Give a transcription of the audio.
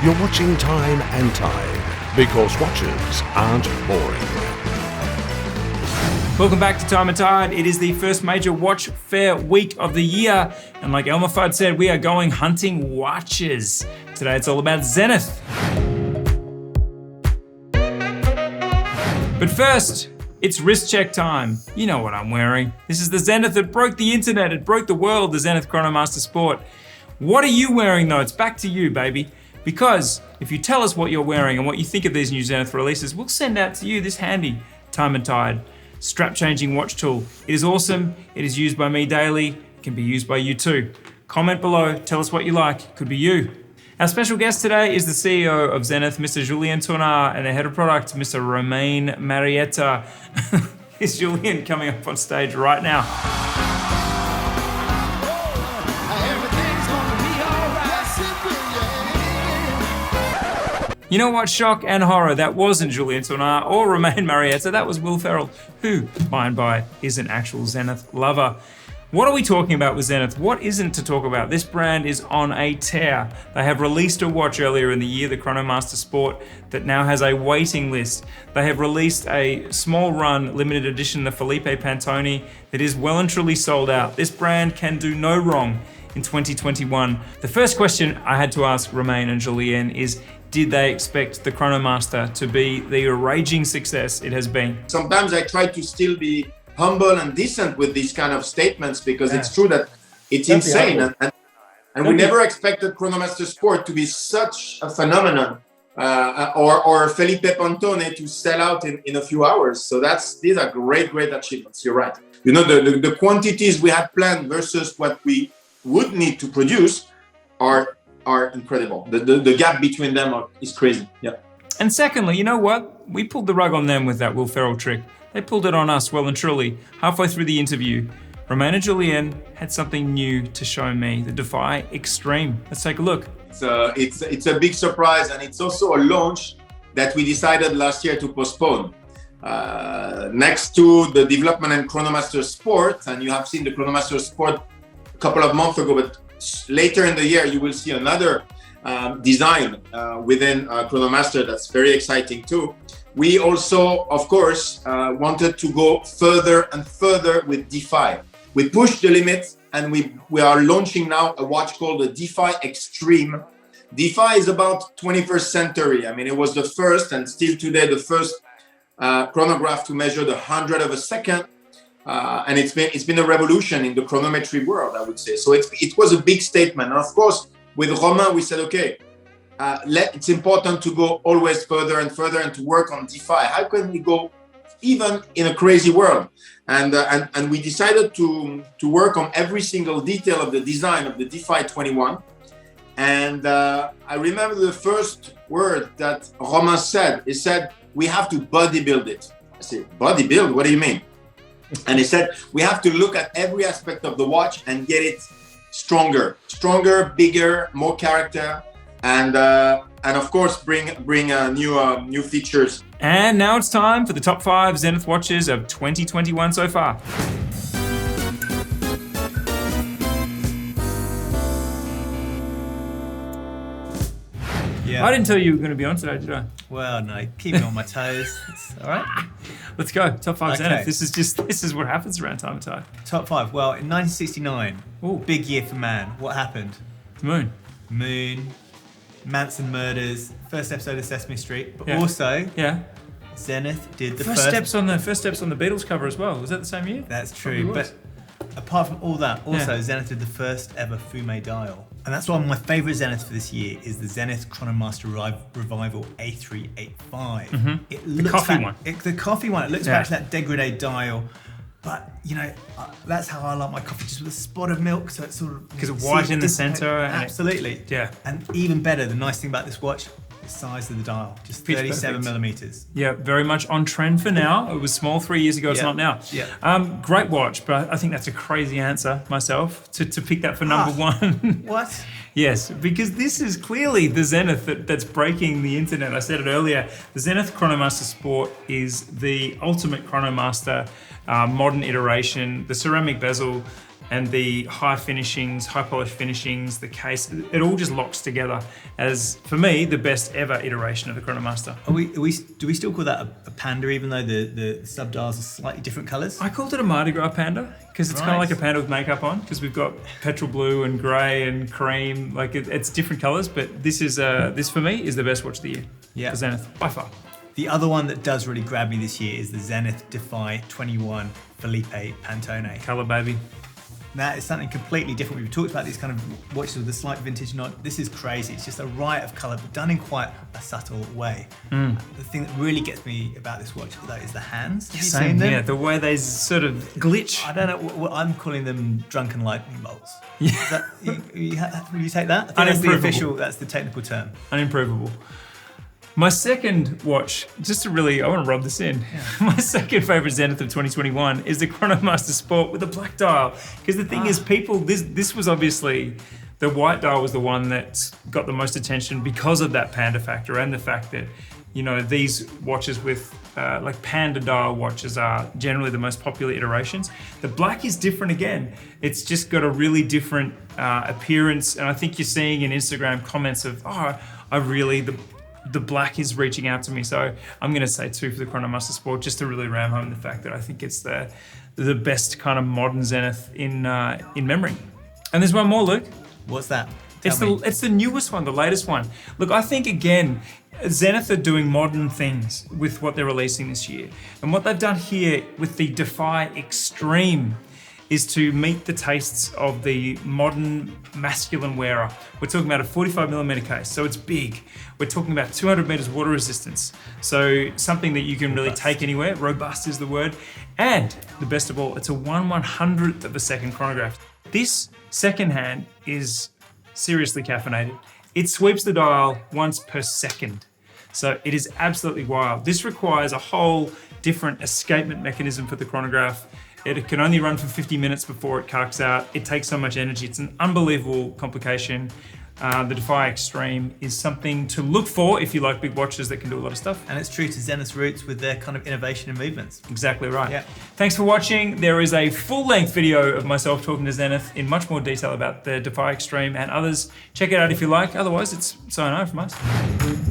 You're watching Time and Tide, because watches aren't boring. Welcome back to Time and Tide. It is the first major watch fair week of the year. And like Elmer Fudd said, we are going hunting watches. Today it's all about Zenith. But first, it's wrist check time. You know what I'm wearing. This is the Zenith that broke the internet. It broke the world, the Zenith Chronomaster Sport. What are you wearing though? It's back to you, baby. Because if you tell us what you're wearing and what you think of these new Zenith releases, we'll send out to you this handy Time and Tide strap changing watch tool. It is awesome. It is used by me daily. It can be used by you too. Comment below, tell us what you like. It could be you. Our special guest today is the CEO of Zenith, Mr. Julien Tournard, and the head of product, Mr. Romain Marietta. Is Julien coming up on stage right now? You know what? Shock and horror. That wasn't Julien Tournard or Romain Marietta. That was Will Ferrell, who, by and by, is an actual Zenith lover. What are we talking about with Zenith? What isn't to talk about? This brand is on a tear. They have released a watch earlier in the year, the Chronomaster Sport, that now has a waiting list. They have released a small run, limited edition, the Felipe Pantone, that is well and truly sold out. This brand can do no wrong in 2021. The first question I had to ask Romain and Julien is, did they expect the Chronomaster to be the raging success it has been? Sometimes I try to still be humble and decent with these kind of statements, because it's true that it's insane. And we never expected Chronomaster Sport to be such a phenomenon, or Felipe Pantone to sell out in a few hours. So these are great achievements. You're right. You know, the quantities we had planned versus what we would need to produce are incredible. The gap between them is crazy. Yeah. And secondly, you know what? We pulled the rug on them with that Will Ferrell trick. They pulled it on us well and truly. Halfway through the interview, Romain and Julien had something new to show me, the Defy Extreme. Let's take a look. It's a big surprise, and it's also a launch that we decided last year to postpone. Next to the development and Chronomaster Sport, and you have seen the Chronomaster Sport a couple of months ago, but later in the year you will see another design within Chronomaster that's very exciting too. We also, of course, wanted to go further and further with Defy. We pushed the limits, and we are launching now a watch called the Defy Extreme. Defy is about 21st century. I mean, it was the first, and still today, the first chronograph to measure the 100th of a second. And it's been a revolution in the chronometry world, I would say. So it was a big statement. And of course, with Romain, we said, okay, it's important to go always further and further and to work on Defy. How can we go even in a crazy world? And we decided to work on every single detail of the design of the Defy 21. And I remember the first word that Romain said. He said, we have to bodybuild it. I said, bodybuild? What do you mean? And he said, we have to look at every aspect of the watch and get it stronger, bigger, more character, and of course bring new features. And now it's time for the top 5 Zenith watches of 2021 so far. Yeah. I didn't tell you were going to be on today, did I? Well, no, keep me on my toes. It's all right. Let's go. Top 5 Okay. Zenith. This is what happens around Time and Tide. Top 5. Well, in 1969, big year for man. What happened? The moon. Manson murders. First episode of Sesame Street, but Yeah. also Yeah. Zenith did the First steps on the Beatles cover as well. Was that the same year? That's Probably true, was. but apart from all that, also Zenith did the first ever Fume dial. And that's why my favourite Zenith for this year is the Zenith Chronomaster Revival A385. Mm-hmm. It looks the coffee back, one. The coffee one. It looks back to that degradé dial. But, you know, that's how I like my coffee, just with a spot of milk, so it's sort of... Because of white in the centre. Absolutely. Yeah. And even better, the nice thing about this watch, the size of the dial, just Pitch 37 perfect. millimeters. Yeah, very much on trend for now. It was small 3 years ago, it's not now. Yeah. Great watch, but I think that's a crazy answer myself to pick that for number one. What? Yes, because this is clearly the Zenith that's breaking the internet. I said it earlier. The Zenith Chronomaster Sport is the ultimate Chronomaster modern iteration. The ceramic bezel, and the high finishings, high polish finishings, the case, it all just locks together as, for me, the best ever iteration of the Chronomaster. Do we still call that a panda, even though the sub-dials are slightly different colours? I called it a Mardi Gras panda because it's kind of like a panda with makeup on, because we've got petrol blue and grey and cream, like it's different colours, but this is this for me is the best watch of the year. Yeah. For Zenith, by far. The other one that does really grab me this year is the Zenith Defy 21 Felipe Pantone. Colour baby. That is something completely different. We've talked about these kind of watches with a slight vintage nod. This is crazy. It's just a riot of colour, but done in quite a subtle way. The thing that really gets me about this watch, though, is the hands. Have you seen them? Yeah, the way they sort of glitch. I don't know. What I'm calling them drunken lightning bolts. Yeah. Will you take that? I think that's the official. That's the technical term. Unimprovable. My second watch, just to really, I want to rub this in. Yeah. My second favorite Zenith of 2021 is the Chronomaster Sport with the black dial. Because the thing is, people, this was obviously, the white dial was the one that got the most attention because of that panda factor and the fact that, you know, these watches with like panda dial watches are generally the most popular iterations. The black is different again. It's just got a really different appearance. And I think you're seeing in Instagram comments of, oh, the black is reaching out to me. So I'm going to say 2 for the Chronomaster Sport, just to really ram home the fact that I think it's the best kind of modern Zenith in memory. And there's one more, Luke. What's that? It's the newest one, the latest one. Look, I think again, Zenith are doing modern things with what they're releasing this year. And what they've done here with the Defy Extreme is to meet the tastes of the modern masculine wearer. We're talking about a 45mm case, so it's big. We're talking about 200 meters water resistance. So something that you can really take anywhere. Robust is the word. And the best of all, it's a 1/100th of a second chronograph. This second hand is seriously caffeinated. It sweeps the dial once per second. So it is absolutely wild. This requires a whole different escapement mechanism for the chronograph. It can only run for 50 minutes before it carks out. It takes so much energy. It's an unbelievable complication. The Defy Extreme is something to look for if you like big watches that can do a lot of stuff. And it's true to Zenith's roots with their kind of innovation and movements. Exactly right. Yeah. Thanks for watching. There is a full-length video of myself talking to Zenith in much more detail about the Defy Extreme and others. Check it out if you like. Otherwise, it's sayonara from us.